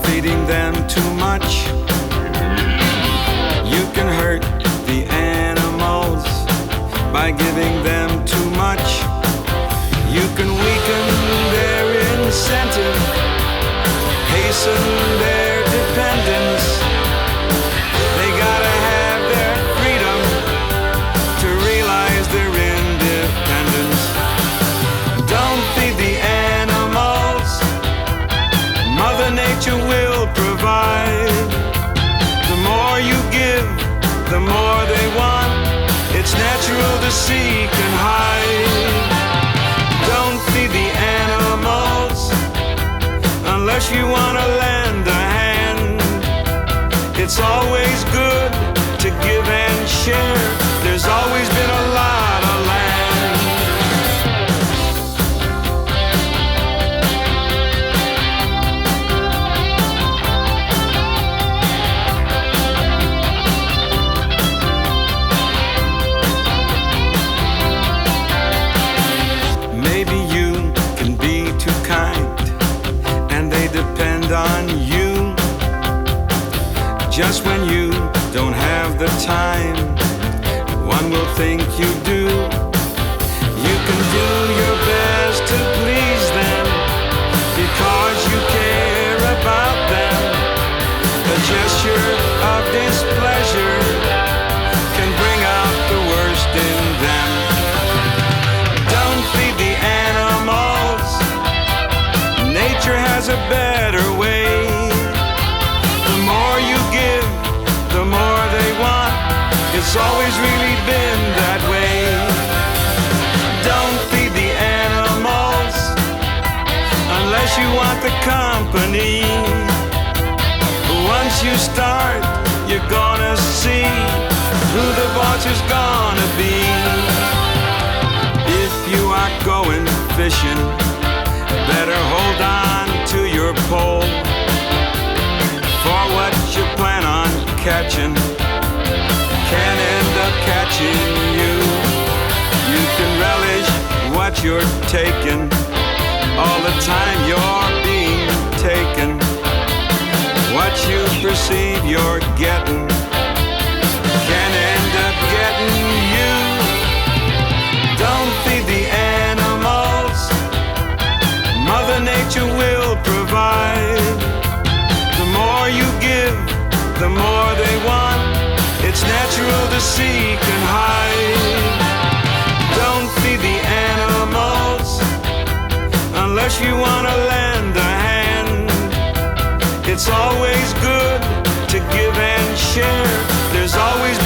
feeding them too much. You can hurt the animals by giving them too much. You can weaken their incentive, hasten their dependence. They gotta have their freedom to realize their independence. Don't feed the animals, Mother Nature will provide. The more you give, the more they want. It's natural to seek and hide. Don't feed the animals unless you want to lend a hand. It's always good to give and share. There's always been a lot of land. Maybe you can be too kind and they depend on you. Just when you don't have the time, one will think you do. You can do your best to please them because you care about them. A gesture of displeasure can bring out the worst in them. Don't feed the animals, nature has a better way. The more you give, the more they want. It's always really been that way. Don't feed the animals unless you want the company. Once you start, you're gonna see who the boss is gonna be. If you are going fishing, better hold on to your pole. For what you plan on catching can end up catching you. You can relish what you're taking all the time you're being taken. What you perceive you're getting can end up getting you. Don't feed the animals, Mother Nature will provide. The more you give, the more they want. It's natural to seek and hide. Don't feed the animals unless you want to lend a hand. It's always good to give and share. There's always